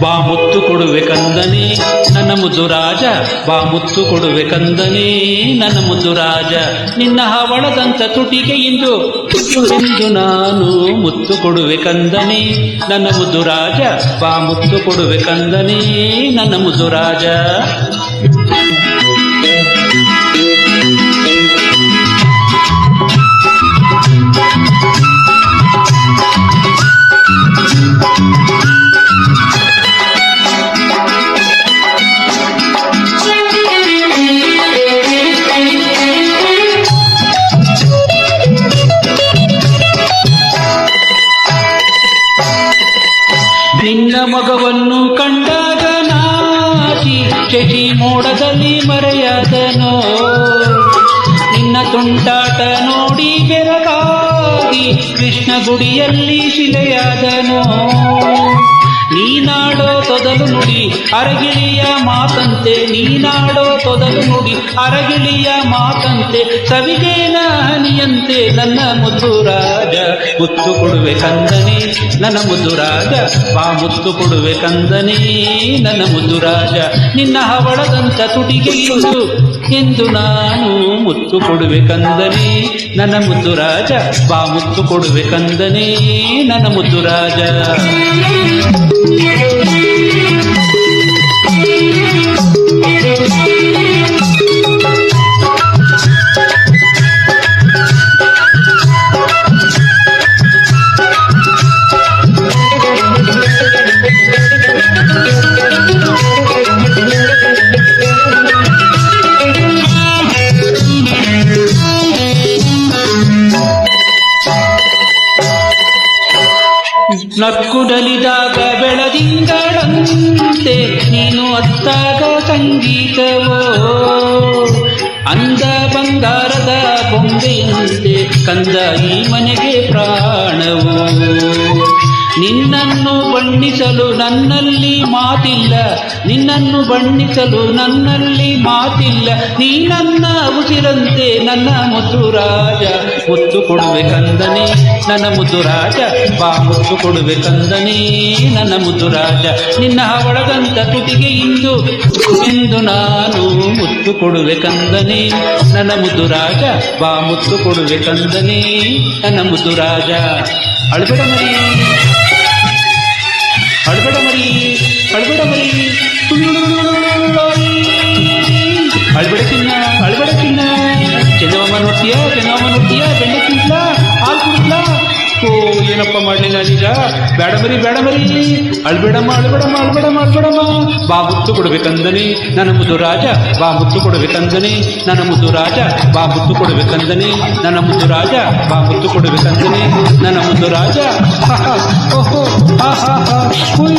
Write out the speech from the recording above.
ಬಾ ಮುತ್ತು ಕೊಡುವೆ ಕಂದನೆ ನನ್ನ ಮುದ್ದು ರಾಜ, ಬಾ ಮುತ್ತು ಕೊಡುವೆ ಕಂದನೆ ನನ್ನ ಮುದ್ದು ರಾಜ. ನಿನ್ನ ಹವಳದಂತ ತುಟಿಗೆ ಇಂದು ನಾನು ಮುತ್ತು ಕೊಡುವೆ ಕಂದನೆ ನನ್ನ ಮುದ್ದು ರಾಜ, ಬಾ ಮುತ್ತು ಕೊಡುವೆ ಕಂದನೆ ನನ್ನ ಮುದ್ದು ರಾಜ. ನಿನ್ನ ಮಗವನ್ನು ಕಂಡಾಗ ನಾಚಿ ಶಶಿ ಮೋಡದಲ್ಲಿ ಮರೆಯಾದನೋ, ನಿನ್ನ ತುಂಟಾಟ ನೋಡಿ ಬೆರಗಾಗಿ ಕೃಷ್ಣ ಗುಡಿಯಲ್ಲಿ ಶಿಲೆಯಾದನೋ. ನೀನಾಡೋ ತೊದಲು ನುಡಿ ಅರಗಿಳಿಯ ಮಾತಂತೆ, ನೀನಾಡೋ ತೊದಲು ನುಡಿ ಅರಗಿಳಿಯ ಮಾತಂತೆ, ಸವಿಗೇನ ಹನಿಯಂತೆ ನನ್ನ ಮುದ್ದು ರಾಜ. ಮುತ್ತು ಕೊಡುವೆ ಕಂದನೆ ನನ್ನ ಮುದ್ದು ರಾಜ, ಬಾ ಮುತ್ತು ಕೊಡುವೆ ಕಂದನೆ ನನ್ನ ಮುದ್ದು ರಾಜ. ನಿನ್ನ ಹವಳದಂತ ತುಟಿಗೆ ಎಂದು ನಾನು ಮುತ್ತು ಕೊಡುವೆ ಕಂದನೆ ನನ್ನ ಮುದ್ದು ರಾಜ, ಬಾ ಮುತ್ತು ಕೊಡುವೆ ಕಂದನೆ ನನ್ನ ಮುದ್ದು ರಾಜ. ನಕ್ಕುಡಲಿದಾಗ ಬೆಳದಿಂಗಳಂತೆ ನೀನು ಅತ್ತಾಗ ಸಂಗೀತವೋ, ಅಂದ ಬಂಗಾರದ ಬೊಂಬೆಯಂತೆ ಕಂದ ಈ ಮನೆಗೆ ಪ್ರಾಣವೋ. ನಿನ್ನನ್ನು ಬಣ್ಣಿಸಲು ನನ್ನಲ್ಲಿ ಮಾತಿಲ್ಲ, ನಿನ್ನನ್ನು ಬಣ್ಣಿಸಲು ನನ್ನಲ್ಲಿ ಮಾತಿಲ್ಲ, ನೀ ನನ್ನ ಉಸಿರಂತೆ ನನ್ನ ಮುದ್ದು ರಾಜ. ಮುತ್ತು ಕೊಡುವೆ ಕಂದನೆ ನನ್ನ ಮುದ್ದು ರಾಜ, ಬಾ ಮುತ್ತು ಕೊಡುವೆ ಕಂದನೆ ನನ್ನ ಮುದ್ದು ರಾಜ. ನಿನ್ನ ಹವಳದಂತ ತುಟಿಗೆ ಎಂದು ನಾನು ಮುತ್ತು ಕೊಡುವೆ ಕಂದನೆ ನನ್ನ ಮುದ್ದು ರಾಜ, ಬಾ ಮುತ್ತು ಕೊಡುವೆ ಕಂದನೆ ನನ್ನ ಮುದ್ದು ರಾಜ. ಅಳ್ಬೇಡ ಮರಿ, ಅಳ್ಬೇಡ ಮರಿ, ಅಳ್ಬೇಡ ಮರಿ, ಅಳ್ಬೇಡ ಚಿನ್ನ, ಅಳ್ಬೇಡ ಚಿನ್ನ. ಚೆನ್ನಮ್ಮ ನೋಡ್ತೀಯ, ಚೆನ್ನಮ್ಮ ನೋಡ್ತೀಯ, ಬೆಣ್ಣೆ ತಿಂತ್ಲಾ, ಹಾಲು ಕುಡಿದ್ಲಾ? ಓ ಏನಪ್ಪ ಮಾಡಲಿ ನಾನೀಗ? ಬೇಡ ಮರಿ, ಬೇಡ ಮರಿ, ಅಳ್ಬೇಡಮ್ಮ, ಅಳ್ಬೇಡಮ್ಮ, ಅಳ್ಬೇಡಮ್ಮ, ಅಳ್ಬೇಡಮ್ಮ. ಬಾ ಮುತ್ತು ಕೊಡಬೇಕಂದನೆ ನನ್ನ ಮುದ್ದು ರಾಜ, ಬಾ ಮುತ್ತು ಕೊಡಬೇಕಂದನೆ ನನ್ನ ಮುದ್ದು ರಾಜ, ಬಾ ಮುತ್ತು ಕೊಡಬೇಕಂದನೆ ನನ್ನ ಮುದ್ದು ರಾಜ, ಬಾ ಮುತ್ತು ಕೊಡಬೇಕಂದನೆ ನನ್ನ ಮುದ್ದು ರಾಜ. ಓಹೋ, ಹಾ ಹಾ ಹಾ, ಹುಯ್.